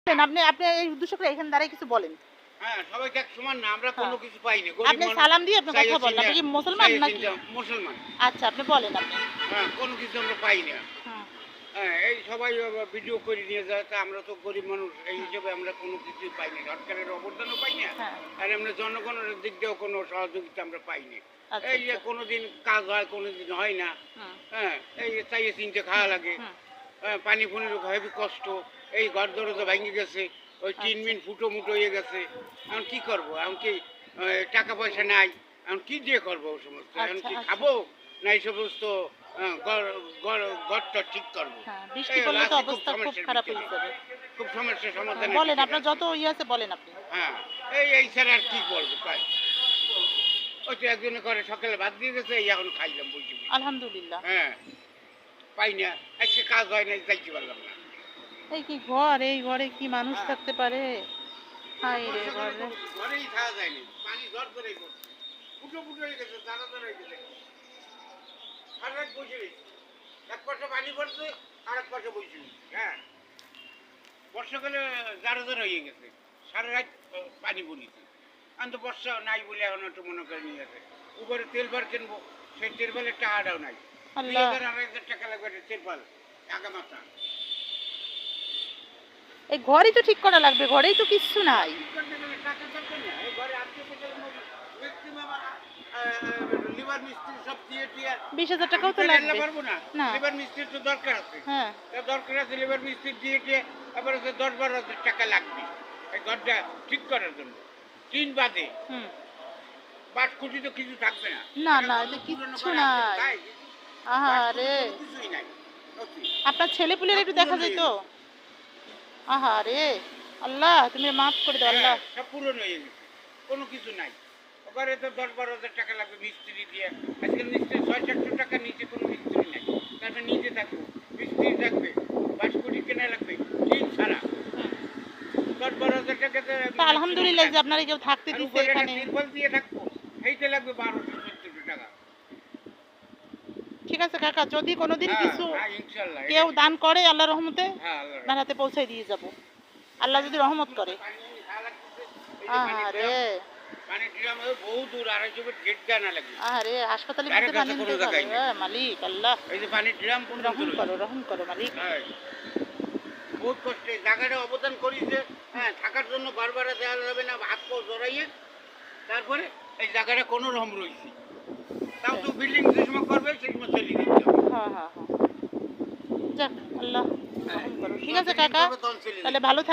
আপনি আপনি এই উদ্দেশ্য করে এখানে দাঁড়ায় কিছু বলেন। হ্যাঁ, সবাইকে এক সমান না, আমরা কোনো হ্যাঁ। কিছু পাইনি। আপনি সালাম দিয়ে আপনি কথা বলেন। আপনি কি মুসলমান নাকি? মুসলমান। আচ্ছা, আপনি বলেন আপনি। হ্যাঁ, কোনো কিছু আমরা পাই না। হুম। হ্যাঁ, এই সবাই ভিডিও করে নিয়ে যায়, তা আমরা তো গরিব মানুষ, এই হুম। হিসেবে আমরা কোনো কিছুই পাই না। সরকারের অবদানও পাই না, হ্যাঁ। আর আমরা জনগণের দিক দিয়েও কোনো সহযোগিতা আমরা পাইনি। আচ্ছা, এই যে আচ্ছা। কোনোদিন কাজ হয়, কোনোদিন হয় না। হুম। হ্যাঁ, এই যে চাইয়ে চিনতে খাওয়া লাগে। হুম। হ্যাঁ, পানি পুনির হেবি কষ্ট। এই ঘর দরজা ভেঙে গেছে, ওই টিন আচ্ছা। মিন ফুটো মুটো হয়ে গেছে। এখন কি করবো? এখন কি টাকা পয়সা নাই, এখন কি দিয়ে করবো ও সমস্ত? এখন আচ্ছা, কি আচ্ছা। খাবো, না এই সমস্ত ঘরটা ঠিক করবো? হ্যাঁ, বৃষ্টি এই হলো পড়লে তো আছি, অবস্থা খুব সমস্যার খারাপ ভিতরে। হয়ে যাবে। খুব সমস্যার হ্যাঁ, সমাধানের বলেন ভিতরে আপনার আছি। যত আছে বলেন আপনি। হ্যাঁ, এই ছাড়া আর কি করবো তাই? ওই তো একজনে করে সকালে ভাত দিয়ে গেছে, এই এখন খাইলাম বসে বসে। আলহামদুলিল্লাহ। হ্যাঁ, পাই না। আজকে কাজ হয় নাই, যাইতে পারলাম না। এই কি ঘর, এই ঘরে কি মানুষ হ্যাঁ। থাকতে পারে? হায় রে বর্ষাকালে ঘরে। ঘরেই থাকা যায়নি, পানি ঝড় ধরেই পড়ছে। ফুটো ফুটো হয়ে গেছে, দানা দানা হয়ে গেছে। সারা রাত বসে রয়েছি। এক পাশে পানি পড়ছে, আর এক পাশে বসে রয়েছি। হ্যাঁ, বর্ষাকালে জারা জারা হয়ে গেছে, সারা রাত পানি পড়েছে। এখন তো বর্ষা নাই বলে এখন একটু মনে করে নিয়ে গেছে। উপরে তেল বার কিনবো, সেই তেলবালের টাকাটাও নাই। আল্লাহ। ২,০০০ টাকা লাগবে একটা তেলবাল, আগা মাথা। এই ঘরই তো ঠিক করা লাগবে, ঘরেই তো কিচ্ছু নাই। ঠিক করতে গেলে টাকা দরকার না। এই ঘরে আত্মীয়-স্বজন ম্যাক্সিমাম লিভার মিস্ত্রি সব দিয়ে টিয়ে ২০,০০০ টাকাও আমি তো তো লাগবে। রান্না পারবো না। না। লিভার মিস্ত্রির তো দরকার আছে। হ্যাঁ। তা দরকার আছে লিভার মিস্ত্রি দিয়ে টিয়ে, আবার হচ্ছে ১০-১২,০০০ টাকা লাগবে এই ঘরটা ঠিক করার জন্য। টিন বাদে হুম। বাঁশকুঠি তো কিছু থাকবে না। না, এটা না, কত এটা পুরনো কিচ্ছু ঘর আছে, নাই। তাই? বাঁশকুঠি আহারে! কোনো কিছুই নাই। সত্যি। আপনার ছেলেপুলের সব একটু দেখা পুরনো যায় হয়ে তো? গেছে। আহারে! আল্লাহ তুমি মাফ করে দাও হ্যাঁ, আল্লাহ। সব পুরনো হয়ে গেছে। কোনো কিছু নাই। ওখানে তো ১০-১২,০০০ টাকা লাগবে মিস্ত্রি দিয়ে। আজকাল মিস্ত্রি ৬০০-৭০০ টাকার নিচে কোনো মিস্ত্রি নাই। তারপরে নিজে থাকবো, মিস্ত্রি থাকবে, বাঁশকুঠি কেনা লাগবে, টিন ছাড়া। হুম। ১০-১২,০০০ টাকাতে তা আলহামদুলিল্লাহ যে আপনারা কেউ থাকতে আর দিছে উপরে একটা এখানে। তিরপল দিয়ে থাকবো, সেইটা লাগবে ১২০০-১৪০০ টাকা। ঠিক আছে কাকা, যদি কোনোদিন হ্যাঁ, কিছু হ্যাঁ, ইনশাআল্লাহ। কেউ দান করে আল্লাহর রহমতে হ্যাঁ, আল্লাহর আপনার হাতে পৌঁছায় দিয়ে যাব। আল্লাহ যদি রহমত করে। পানি খাওয়া লাগতেছে। এই যে পানির আহারে! ড্রাম, পানির ড্রাম বহু দূর, ২৫০ ফিট গেট দেওয়া লাগবে। আহারে! হাসপাতালে ধারে দিতে কাছে পানি কোনো নিতে জায়গায় যাবে। নেই। মালিক আল্লাহ এই যে পানির ড্রাম পর্যন্ত রহম রয়েছে। করো, রহম করো মালিক। হ্যাঁ, বহুত কষ্টে জায়গাটা অবদান করেছে। হ্যাঁ, থাকার জন্য বারবার দেওয়া যাবে না, হাত পা জড়াইয়ে তারপরে এই জায়গাটা কোনো রকম রয়েছে। তাও তো বিল্ডিং যে সময় করবে সেই সময় চলে দিতে হবে। হ্যাঁ, হ্যাঁ, হ্যাঁ। যাক আল্লাহ হ্যাঁ, রহম করো। ঠিক যখন আছে বিল্ডিং কাকা, করবে তখন চলে তাহলে দিতে ভালো হবে। থাক